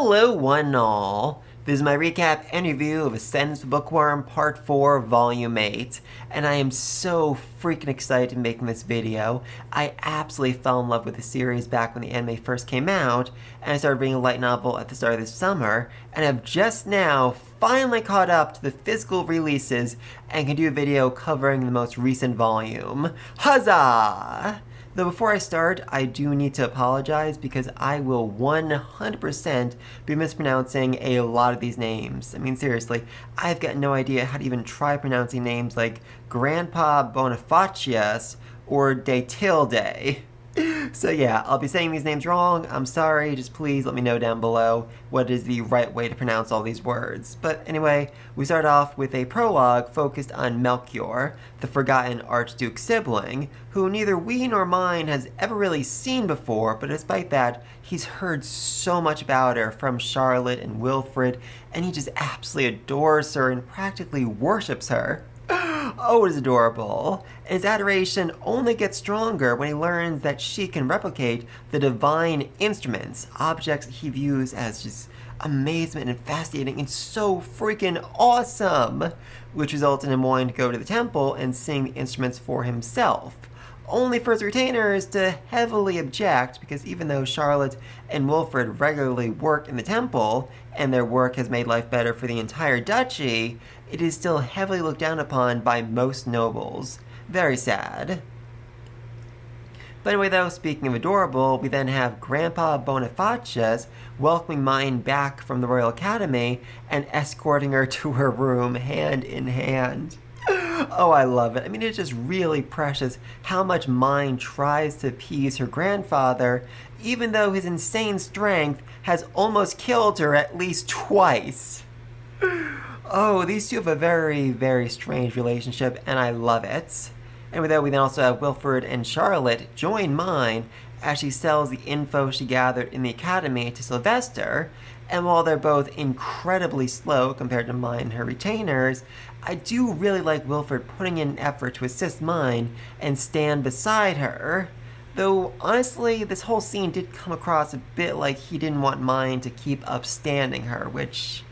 Hello one and all. This is my recap and review of Ascendance Bookworm Part 4 Volume 8, and I am so freaking excited to be making this video. I absolutely fell in love with the series back when the anime first came out, and I started reading a light novel at the start of this summer, and I've just now finally caught up to the physical releases and can do a video covering the most recent volume. Huzzah! Though before I start, I do need to apologize because I will 100% be mispronouncing a lot of these names. I mean, seriously, I've got no idea how to even try pronouncing names like Grandpa Bonifacius or Detilde. So yeah, I'll be saying these names wrong. I'm sorry, just please let me know down below what is the right way to pronounce all these words. But anyway, we start off with a prologue focused on Melchior, the forgotten Archduke sibling, who neither we nor Myne has ever really seen before, but despite that, he's heard so much about her from Charlotte and Wilfred, and he just absolutely adores her and practically worships her. Oh, it is adorable. And his adoration only gets stronger when he learns that she can replicate the divine instruments, objects he views as just amazement and fascinating and so freaking awesome, which results in him wanting to go to the temple and sing the instruments for himself. Only for his retainers to heavily object, because even though Charlotte and Wilfred regularly work in the temple, and their work has made life better for the entire duchy, it is still heavily looked down upon by most nobles. Very sad. But anyway though, speaking of adorable, we then have Grandpa Bonifacius welcoming Myne back from the Royal Academy and escorting her to her room hand in hand. Oh, I love it. I mean, it's just really precious how much Myne tries to appease her grandfather, even though his insane strength has almost killed her at least twice. Oh, these two have a very, very strange relationship, and I love it. And with that, we then also have Wilfred and Charlotte join Myne as she sells the info she gathered in the academy to Sylvester. And while they're both incredibly slow compared to Myne and her retainers, I do really like Wilfred putting in an effort to assist Myne and stand beside her. Though, honestly, this whole scene did come across a bit like he didn't want Myne to keep upstanding her, which,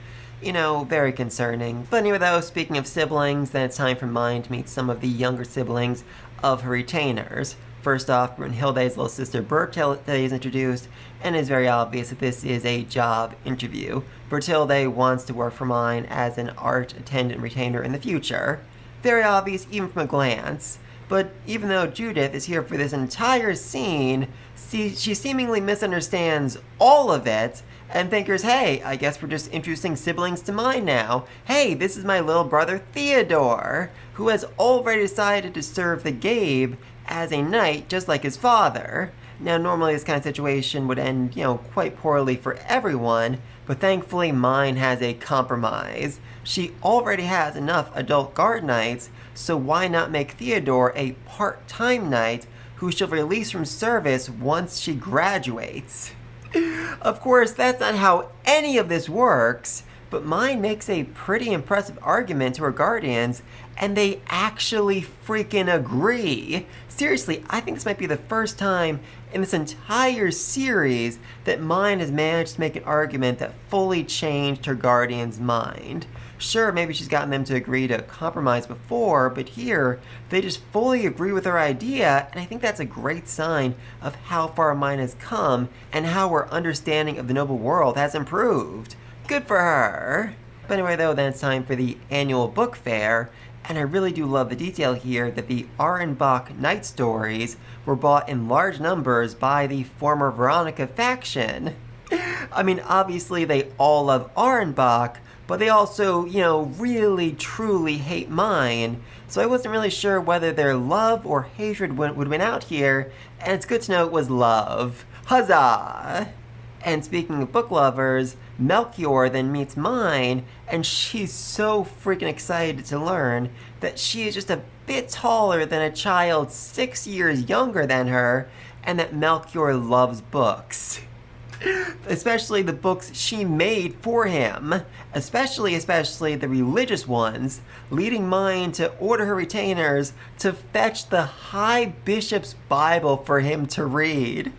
you know, very concerning. But anyway though, speaking of siblings, then it's time for Myne to meet some of the younger siblings of her retainers. First off, Brunhilde's little sister Berthilde is introduced, and it is very obvious that this is a job interview. Berthilde wants to work for Myne as an art attendant retainer in the future. Very obvious even from a glance. But even though Judith is here for this entire scene, she seemingly misunderstands all of it and thinks, hey, I guess we're just introducing siblings to Myne now. Hey, this is my little brother Theodore, who has already decided to serve the Gabe as a knight, just like his father. Now, normally this kind of situation would end, quite poorly for everyone, but thankfully Myne has a compromise. She already has enough adult guard knights, so why not make Theodore a part-time knight who she'll release from service once she graduates? Of course, that's not how any of this works, but Myne makes a pretty impressive argument to her guardians, and they actually freaking agree. Seriously, I think this might be the first time in this entire series that Myne has managed to make an argument that fully changed her guardian's mind. Sure, maybe she's gotten them to agree to compromise before, but here, they just fully agree with her idea, and I think that's a great sign of how far Myne has come and how her understanding of the noble world has improved. Good for her. But anyway though, then it's time for the annual book fair, and I really do love the detail here that the Arenbach Night Stories were bought in large numbers by the former Veronica faction. I mean, obviously they all love Arenbach, but they also, really truly hate Myne, so I wasn't really sure whether their love or hatred would win out here, and it's good to know it was love. Huzzah! And speaking of book lovers, Melchior then meets Myne, and she's so freaking excited to learn that she is just a bit taller than a child 6 years younger than her, and that Melchior loves books. Especially the books she made for him, especially the religious ones, leading Myne to order her retainers to fetch the High Bishop's Bible for him to read.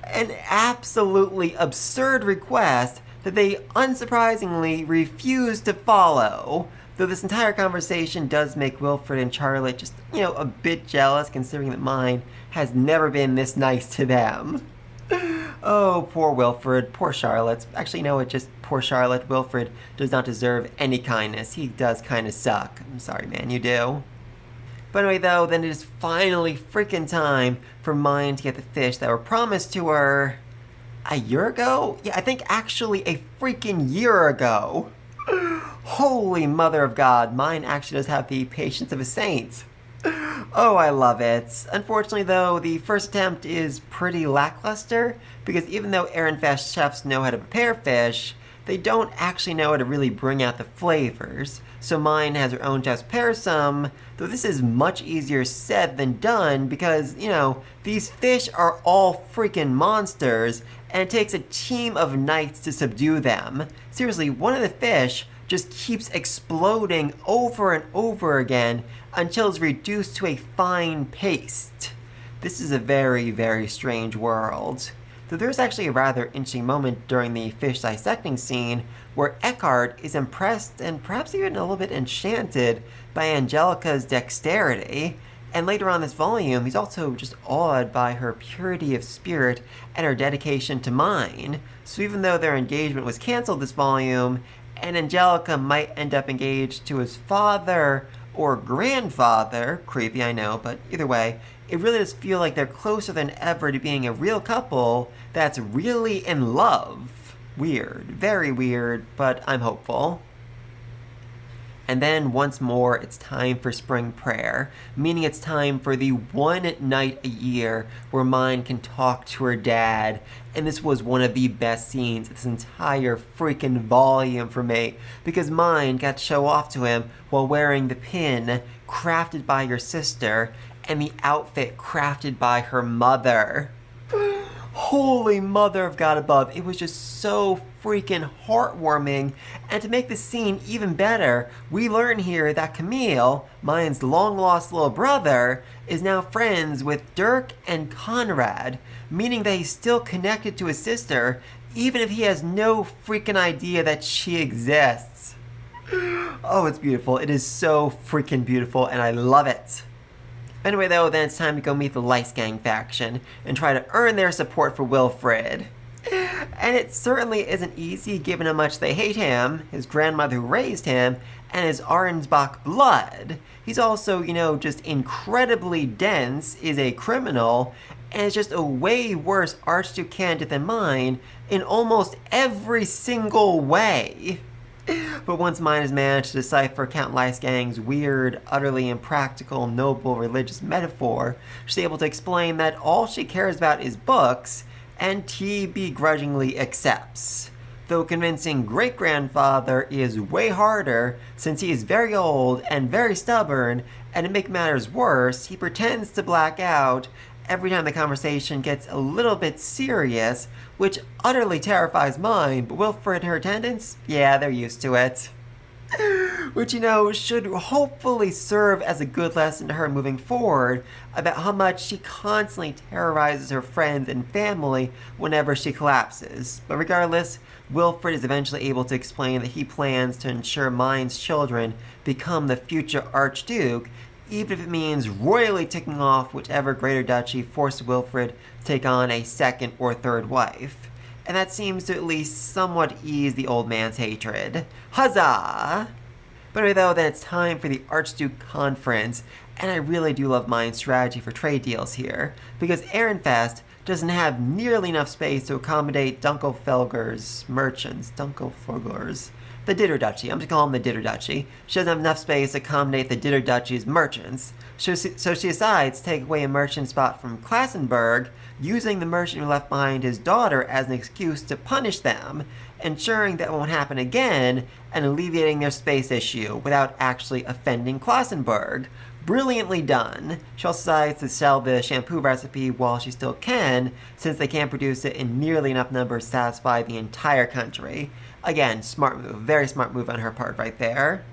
An absolutely absurd request that they unsurprisingly refuse to follow. Though this entire conversation does make Wilfred and Charlotte just, a bit jealous, considering that Myne has never been this nice to them. Oh, poor Wilfred, poor Charlotte. Actually, just poor Charlotte. Wilfred does not deserve any kindness. He does kind of suck. I'm sorry, man, you do. But anyway, though, then it is finally freaking time for Myne to get the fish that were promised to her a year ago? Yeah, I think actually a freaking year ago. Holy mother of God, Myne actually does have the patience of a saint. Oh, I love it. Unfortunately, though, the first attempt is pretty lackluster, because even though Ehrenfest chefs know how to prepare fish, they don't actually know how to really bring out the flavors. So Myne has her own chefs prepare some, though this is much easier said than done, because, these fish are all freaking monsters, and it takes a team of knights to subdue them. Seriously, one of the fish just keeps exploding over and over again until it's reduced to a fine paste. This is a very, very strange world. Though there's actually a rather interesting moment during the fish dissecting scene where Eckhart is impressed and perhaps even a little bit enchanted by Angelica's dexterity. And later on this volume, he's also just awed by her purity of spirit and her dedication to Myne. So even though their engagement was canceled this volume, and Angelica might end up engaged to his father or grandfather, creepy I know, but either way, it really does feel like they're closer than ever to being a real couple that's really in love. Weird, very weird, but I'm hopeful. And then once more, it's time for spring prayer, meaning it's time for the one night a year where Myne can talk to her dad. And this was one of the best scenes of this entire freaking volume for me, because Myne got to show off to him while wearing the pin crafted by your sister and the outfit crafted by her mother. Holy mother of God above, it was just so freaking heartwarming. And to make the scene even better, we learn here that Camille, Myne's long-lost little brother, is now friends with Dirk and Conrad, meaning that he's still connected to his sister, even if he has no freaking idea that she exists. Oh, it's beautiful. It is so freaking beautiful, and I love it. Anyway, though, then it's time to go meet the Lice Gang faction and try to earn their support for Wilfred. And it certainly isn't easy given how much they hate him, his grandmother who raised him, and his Arnsbach blood. He's also, just incredibly dense, is a criminal, and is just a way worse Archduke candidate than Myne in almost every single way. But once Myne has managed to decipher Count Lice-Gang's weird, utterly impractical, noble religious metaphor, she's able to explain that all she cares about is books, and T begrudgingly accepts. Though convincing great-grandfather is way harder, since he is very old and very stubborn, and to make matters worse, he pretends to black out every time the conversation gets a little bit serious, which utterly terrifies Myne, but Wilfred and her attendants, yeah, they're used to it. Which, should hopefully serve as a good lesson to her moving forward about how much she constantly terrorizes her friends and family whenever she collapses. But regardless, Wilfred is eventually able to explain that he plans to ensure Myne's children become the future Archduke, even if it means royally ticking off whichever greater duchy forced Wilfred to take on a second or third wife. And that seems to at least somewhat ease the old man's hatred. Huzzah! But anyway, though, then it's time for the Archduke Conference, and I really do love Myne's strategy for trade deals here, because Ehrenfest doesn't have nearly enough space to accommodate Dunkelfelger's merchants. The Ditter Duchy. I'm just calling them the Ditter Duchy. She doesn't have enough space to accommodate the Ditter Duchy's merchants. So she decides to take away a merchant spot from Klassenberg, using the merchant who left behind his daughter as an excuse to punish them, ensuring that won't happen again, and alleviating their space issue without actually offending Klassenberg. Brilliantly done. She also decides to sell the shampoo recipe while she still can, since they can't produce it in nearly enough numbers to satisfy the entire country. Again, smart move. Very smart move on her part right there.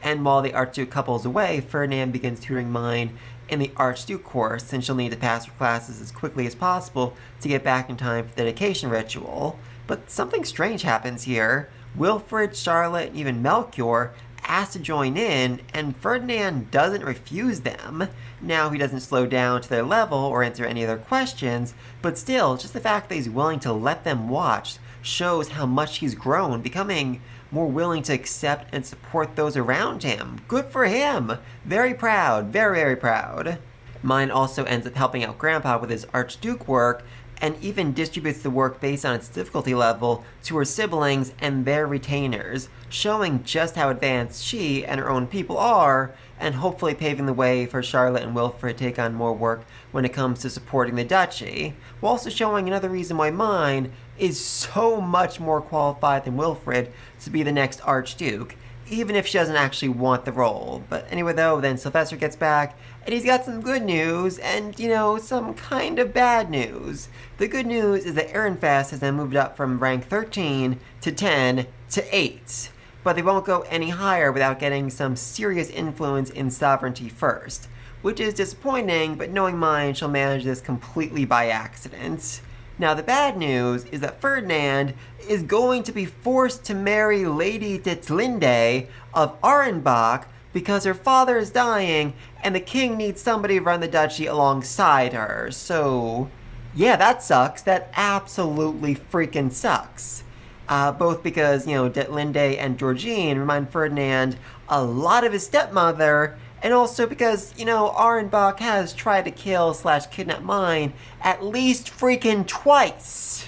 And while the Archduke couple is away, Ferdinand begins tutoring Myne in the Archduke course, since she'll need to pass her classes as quickly as possible to get back in time for the dedication ritual. But something strange happens here. Wilfred, Charlotte, and even Melchior ask to join in, and Ferdinand doesn't refuse them. Now, he doesn't slow down to their level or answer any of their questions, but still, just the fact that he's willing to let them watch shows how much he's grown, becoming more willing to accept and support those around him. Good for him! Very proud, very, very proud. Myne also ends up helping out Grandpa with his Archduke work, and even distributes the work based on its difficulty level to her siblings and their retainers, showing just how advanced she and her own people are, and hopefully paving the way for Charlotte and Wilfred to take on more work when it comes to supporting the duchy, while also showing another reason why Myne is so much more qualified than Wilfred to be the next Archduke, even if she doesn't actually want the role. But anyway though, then Sylvester gets back, and he's got some good news, and, some kind of bad news. The good news is that Ehrenfest has then moved up from rank 13 to 10 to 8. But they won't go any higher without getting some serious influence in sovereignty first, which is disappointing, but knowing Myne, she'll manage this completely by accident. Now, the bad news is that Ferdinand is going to be forced to marry Lady Detlinde of Arenbach because her father is dying and the king needs somebody to run the duchy alongside her. So, yeah, that sucks. That absolutely freaking sucks. Both because, Detlinde and Georgine remind Ferdinand a lot of his stepmother, and also because, Arenbach has tried to kill/kidnap Myne at least freaking twice.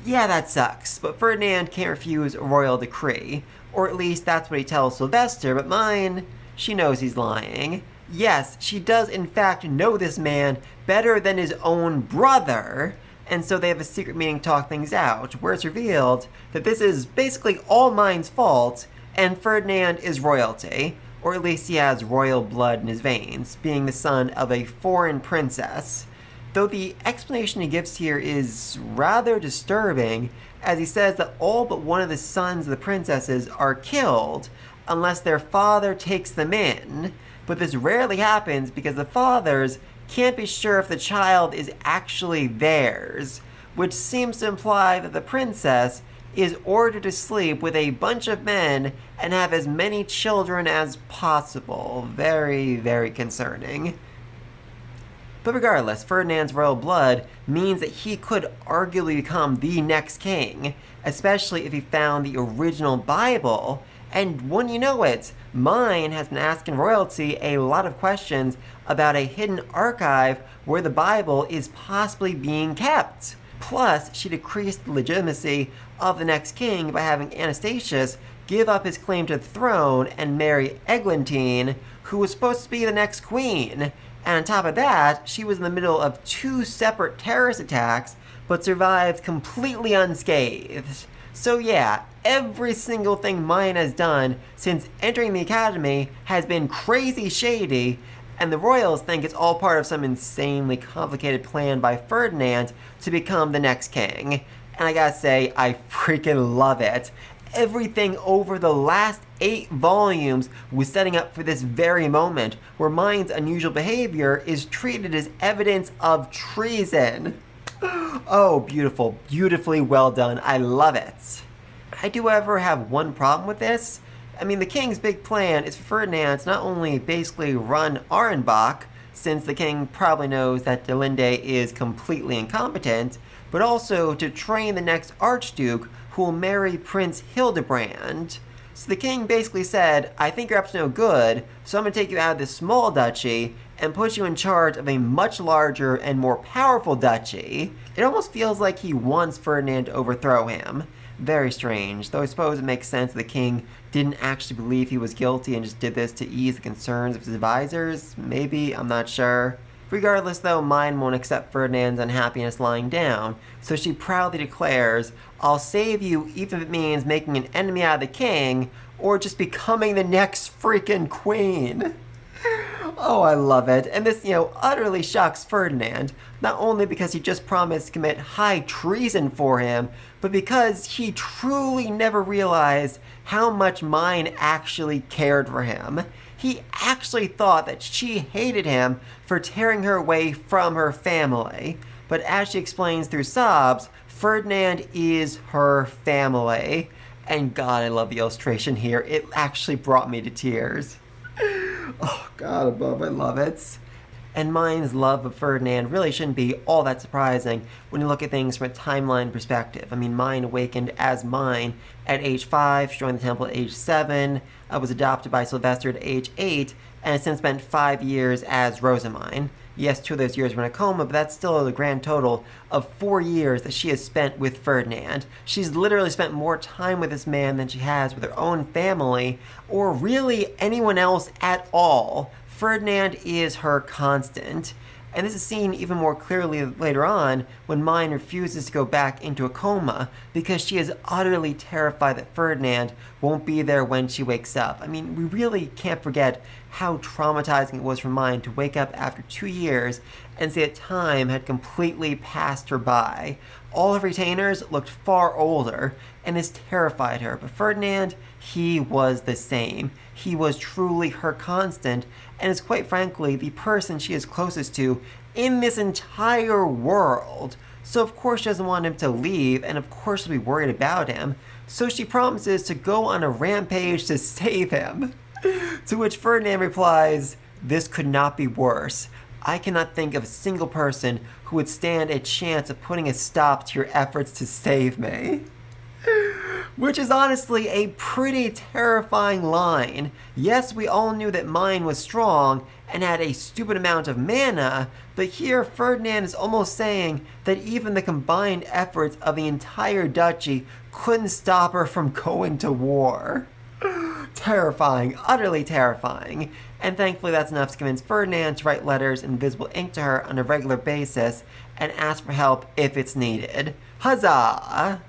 Yeah, that sucks, but Ferdinand can't refuse a royal decree, or at least that's what he tells Sylvester, but Myne, she knows he's lying. Yes, she does in fact know this man better than his own brother, and so they have a secret meeting to talk things out, where it's revealed that this is basically all Myne's fault, and Ferdinand is royalty, or at least he has royal blood in his veins, being the son of a foreign princess. Though the explanation he gives here is rather disturbing, as he says that all but one of the sons of the princesses are killed unless their father takes them in. But this rarely happens because the fathers can't be sure if the child is actually theirs, which seems to imply that the princess is ordered to sleep with a bunch of men and have as many children as possible. Very, very concerning. But regardless, Ferdinand's royal blood means that he could arguably become the next king, especially if he found the original Bible. And wouldn't you know it, Myne has been asking royalty a lot of questions about a hidden archive where the Bible is possibly being kept. Plus, she decreased the legitimacy of the next king by having Anastasius give up his claim to the throne and marry Eglantine, who was supposed to be the next queen. And on top of that, she was in the middle of 2 separate terrorist attacks, but survived completely unscathed. So yeah, every single thing Myne has done since entering the academy has been crazy shady, and the royals think it's all part of some insanely complicated plan by Ferdinand to become the next king. And I gotta say, I freaking love it. Everything over the last 8 volumes was setting up for this very moment, where Myne's unusual behavior is treated as evidence of treason. Oh, beautiful. Beautifully well done. I love it. I do, however, have one problem with this. I mean, the king's big plan is for Ferdinand to not only basically run Arenbach, since the king probably knows that Detlinde is completely incompetent, but also to train the next Archduke who will marry Prince Hildebrand. So the king basically said, I think you're up to no good, so I'm going to take you out of this small duchy and put you in charge of a much larger and more powerful duchy. It almost feels like he wants Ferdinand to overthrow him. Very strange, though I suppose it makes sense the king didn't actually believe he was guilty and just did this to ease the concerns of his advisors. Maybe, I'm not sure. Regardless though, Myne won't accept Ferdinand's unhappiness lying down, so she proudly declares, I'll save you even if it means making an enemy out of the king, or just becoming the next freaking queen. Oh, I love it. And this, utterly shocks Ferdinand, not only because he just promised to commit high treason for him, but because he truly never realized how much Myne actually cared for him. He actually thought that she hated him for tearing her away from her family. But as she explains through sobs, Ferdinand is her family. And God, I love the illustration here. It actually brought me to tears. Oh, God above, I love it. And Myne's love of Ferdinand really shouldn't be all that surprising when you look at things from a timeline perspective. I mean, Myne awakened as Myne at age 5, she joined the temple at age 7, was adopted by Sylvester at age 8, and has since spent 5 years as Rosamine. Yes, 2 of those years were in a coma, but that's still a grand total of 4 years that she has spent with Ferdinand. She's literally spent more time with this man than she has with her own family, or really anyone else at all. Ferdinand is her constant. And this is seen even more clearly later on when Myne refuses to go back into a coma because she is utterly terrified that Ferdinand won't be there when she wakes up. I mean, we really can't forget how traumatizing it was for Myne to wake up after 2 years and see that time had completely passed her by. All of her retainers looked far older, and this terrified her. But Ferdinand, he was the same. He was truly her constant, and is quite frankly the person she is closest to in this entire world. So of course she doesn't want him to leave, and of course she'll be worried about him. So she promises to go on a rampage to save him. To which Ferdinand replies, "This could not be worse. I cannot think of a single person who would stand a chance of putting a stop to your efforts to save me." Which is honestly a pretty terrifying line. Yes, we all knew that Myne was strong and had a stupid amount of mana, but here Ferdinand is almost saying that even the combined efforts of the entire duchy couldn't stop her from going to war. Terrifying, utterly terrifying. And thankfully that's enough to convince Ferdinand to write letters in invisible ink to her on a regular basis and ask for help if it's needed. Huzzah!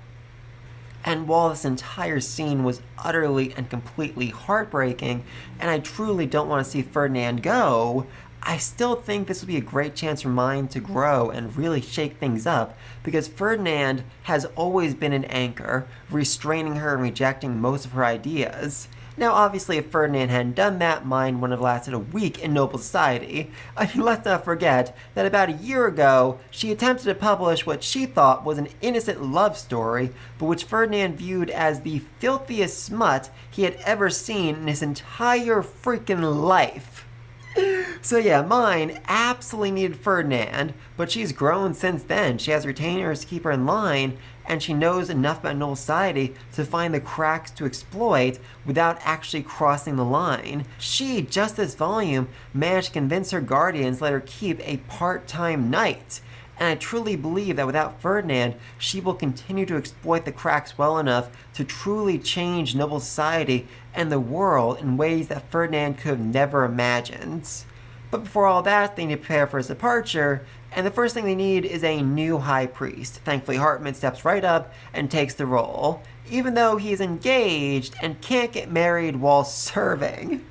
And while this entire scene was utterly and completely heartbreaking, and I truly don't want to see Ferdinand go, I still think this would be a great chance for Myne to grow and really shake things up, because Ferdinand has always been an anchor, restraining her and rejecting most of her ideas. Now, obviously, if Ferdinand hadn't done that, Myne wouldn't have lasted a week in noble society. I mean, let's not forget that about a year ago, she attempted to publish what she thought was an innocent love story, but which Ferdinand viewed as the filthiest smut he had ever seen in his entire freaking life. So yeah, Myne absolutely needed Ferdinand, but she's grown since then. She has retainers to keep her in line, and she knows enough about noble society to find the cracks to exploit without actually crossing the line. She, just this volume, managed to convince her guardians to let her keep a part-time knight. And I truly believe that without Ferdinand, she will continue to exploit the cracks well enough to truly change noble society and the world in ways that Ferdinand could have never imagined. But before all that, they need to prepare for his departure, and the first thing they need is a new high priest. Thankfully, Hartman steps right up and takes the role, even though he's engaged and can't get married while serving.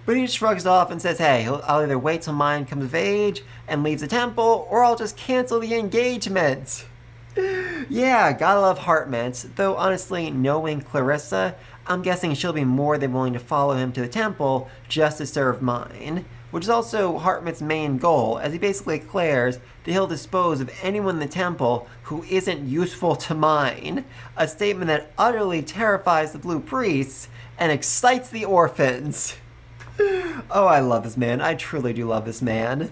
But he shrugs it off and says, hey, I'll either wait till Myne comes of age and leaves the temple, or I'll just cancel the engagement. Yeah, gotta love Hartman, though honestly, knowing Clarissa, I'm guessing she'll be more than willing to follow him to the temple just to serve Myne, which is also Hartman's main goal, as he basically declares that he'll dispose of anyone in the temple who isn't useful to Myne, a statement that utterly terrifies the Blue Priests and excites the orphans. Oh, I love this man. I truly do love this man.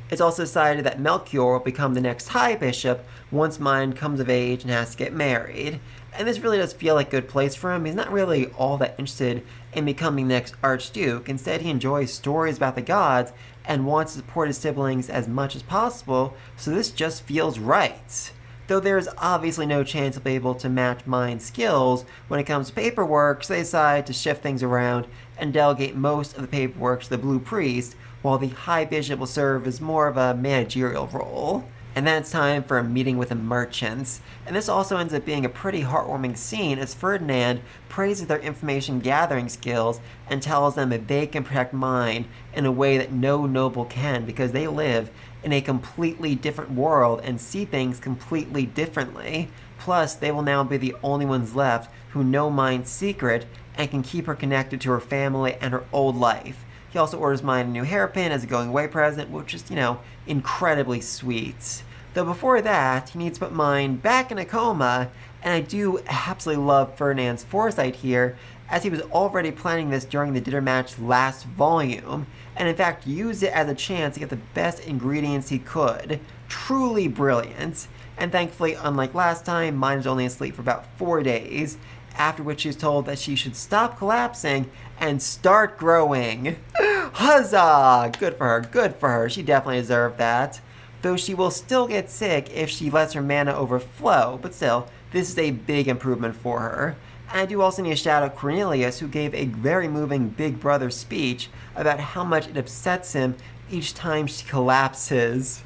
It's also decided that Melchior will become the next High Bishop once Myne comes of age and has to get married. And this really does feel like a good place for him. He's not really all that interested in becoming the next Archduke. Instead, he enjoys stories about the gods and wants to support his siblings as much as possible, so this just feels right. Though there is obviously no chance he'll be able to match Myne's skills when it comes to paperwork, so they decide to shift things around and delegate most of the paperwork to the Blue Priest, while the High Bishop will serve as more of a managerial role. And then it's time for a meeting with the merchants. And this also ends up being a pretty heartwarming scene as Ferdinand praises their information gathering skills and tells them that they can protect Myne in a way that no noble can because they live in a completely different world and see things completely differently. Plus, they will now be the only ones left who know Myne's secret and can keep her connected to her family and her old life. He also orders Myne a new hairpin as a going-away present, which is, incredibly sweet. Though before that, he needs to put Myne back in a coma, and I do absolutely love Ferdinand's foresight here, as he was already planning this during the dinner match last volume, and in fact used it as a chance to get the best ingredients he could. Truly brilliant. And thankfully, unlike last time, Myne is only asleep for about 4 days, after which she's told that she should stop collapsing and start growing. Huzzah! Good for her, good for her. She definitely deserved that. Though she will still get sick if she lets her mana overflow, but still, this is a big improvement for her. And I do also need to shout out Cornelius, who gave a very moving Big Brother speech about how much it upsets him each time she collapses.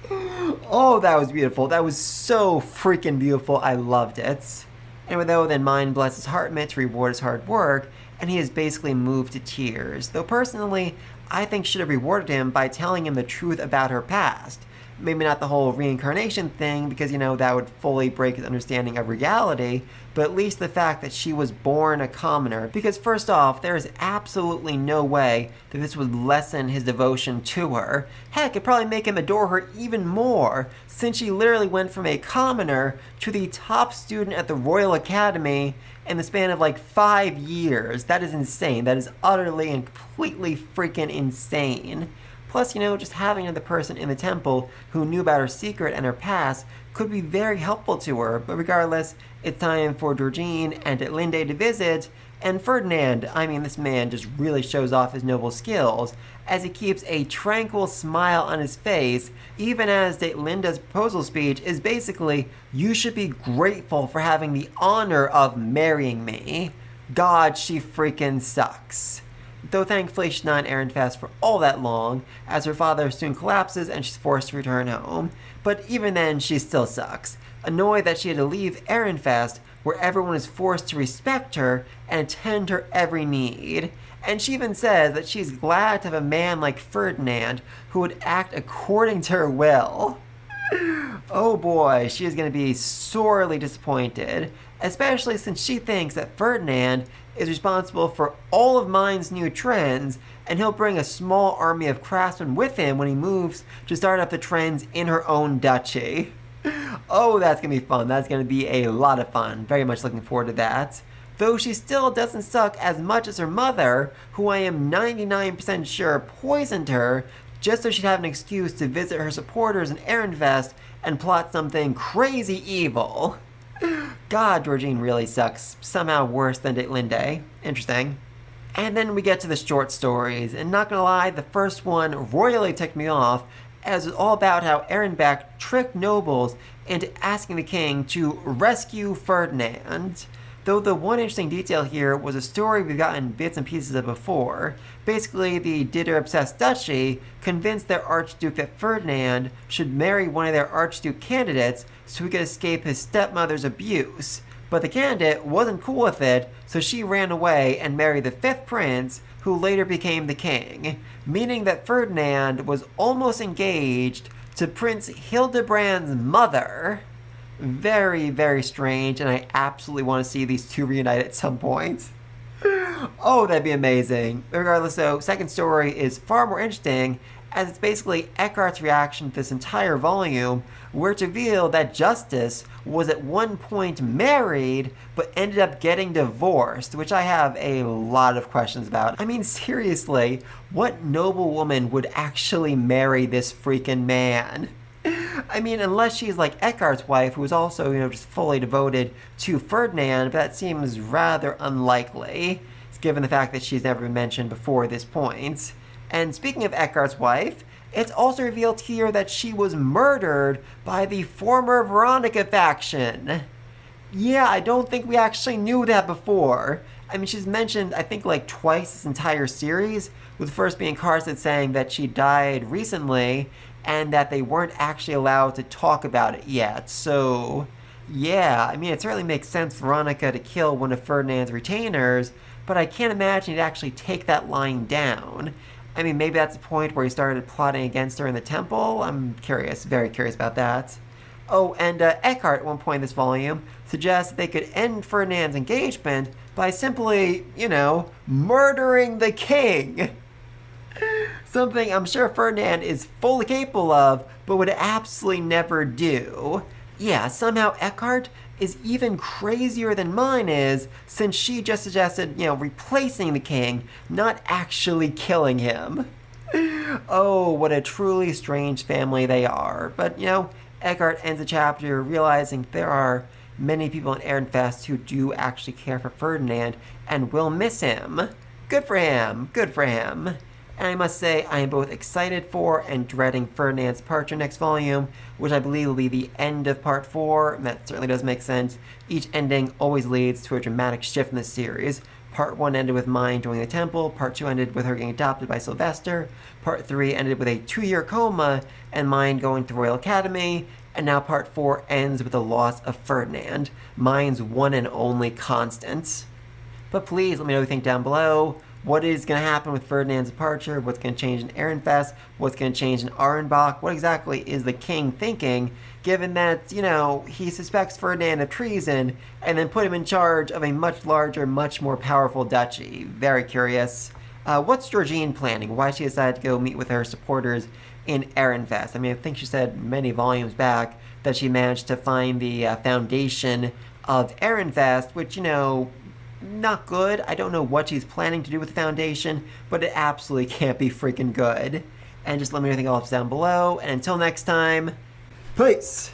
Oh, that was beautiful. That was so freaking beautiful. I loved it. Anyway, though, then Myne blesses Hartmut to reward his hard work, and he is basically moved to tears. Though personally, I think should have rewarded him by telling him the truth about her past. Maybe not the whole reincarnation thing, because, that would fully break his understanding of reality, but at least the fact that she was born a commoner. Because first off, there is absolutely no way that this would lessen his devotion to her. Heck, it'd probably make him adore her even more, since she literally went from a commoner to the top student at the Royal Academy in the span of like 5 years. That is insane. That is utterly and completely freaking insane. Plus, just having another person in the temple who knew about her secret and her past could be very helpful to her. But regardless, it's time for Georgine and Linde to visit. And Ferdinand, this man just really shows off his noble skills, as he keeps a tranquil smile on his face, even as Linda's proposal speech is basically, "You should be grateful for having the honor of marrying me." God, she freaking sucks. Though thankfully she's not in Ehrenfest for all that long, as her father soon collapses and she's forced to return home. But even then, she still sucks. Annoyed that she had to leave Ehrenfest, where everyone is forced to respect her and attend her every need. And she even says that she's glad to have a man like Ferdinand who would act according to her will. Oh boy, she is going to be sorely disappointed, especially since she thinks that Ferdinand is responsible for all of Myne's new trends, and he'll bring a small army of craftsmen with him when he moves to start up the trends in her own duchy. Oh, that's going to be fun. That's going to be a lot of fun. Very much looking forward to that. Though she still doesn't suck as much as her mother, who I am 99% sure poisoned her just so she'd have an excuse to visit her supporters in Ehrenfest and plot something crazy evil. God, Georgine really sucks. Somehow worse than Linde. Interesting. And then we get to the short stories, and not gonna lie, the first one royally ticked me off, as it's all about how Ehrenbeck tricked nobles into asking the king to rescue Ferdinand. Though the one interesting detail here was a story we've gotten bits and pieces of before. Basically, the Ditter-obsessed duchy convinced their Archduke that Ferdinand should marry one of their Archduke candidates so he could escape his stepmother's abuse. But the candidate wasn't cool with it, so she ran away and married the 5th prince, who later became the king, meaning that Ferdinand was almost engaged to Prince Hildebrand's mother. Very, very strange, and I absolutely want to see these two reunite at some point. Oh, that'd be amazing. Regardless, though, second story is far more interesting, as it's basically Eckhart's reaction to this entire volume, where it's revealed that Justice was at one point married, but ended up getting divorced, which I have a lot of questions about. Seriously, what noble woman would actually marry this freaking man? Unless she's like Eckhart's wife, who is also, just fully devoted to Ferdinand, but that seems rather unlikely, given the fact that she's never been mentioned before this point. And speaking of Eckhart's wife, it's also revealed here that she was murdered by the former Veronica faction. Yeah, I don't think we actually knew that before. She's mentioned, I think, like twice this entire series, with the first being Carson saying that she died recently, and that they weren't actually allowed to talk about it yet. So, yeah, I mean, it certainly makes sense for Veronica to kill one of Ferdinand's retainers, but I can't imagine he'd actually take that line down. I mean, maybe that's the point where he started plotting against her in the temple? I'm curious, very curious about that. Oh, and Eckhart at one point in this volume suggests that they could end Ferdinand's engagement by simply, murdering the king. Something I'm sure Ferdinand is fully capable of, but would absolutely never do. Yeah, somehow Eckhart is even crazier than Myne is, since she just suggested, replacing the king, not actually killing him. Oh, what a truly strange family they are. But, Eckhart ends the chapter realizing there are many people in Ehrenfest who do actually care for Ferdinand and will miss him. Good for him, good for him. And I must say, I am both excited for and dreading Ferdinand's departure next volume, which I believe will be the end of part 4, and that certainly does make sense. Each ending always leads to a dramatic shift in the series. Part 1 ended with Myne joining the temple, Part 2 ended with her getting adopted by Sylvester, Part 3 ended with a 2-year coma and Myne going to Royal Academy, and now Part 4 ends with the loss of Ferdinand, Myne's one and only constant. But please let me know what you think down below. What is going to happen with Ferdinand's departure? What's going to change in Ehrenfest? What's going to change in Arenbach? What exactly is the king thinking, given that, he suspects Ferdinand of treason and then put him in charge of a much larger, much more powerful duchy? Very curious. What's Georgine planning? Why she decided to go meet with her supporters in Ehrenfest? I mean, I think she said many volumes back that she managed to find the foundation of Ehrenfest, which, not good. I don't know what she's planning to do with the foundation, but it absolutely can't be freaking good. And just let me know what you think all down below. And until next time, peace!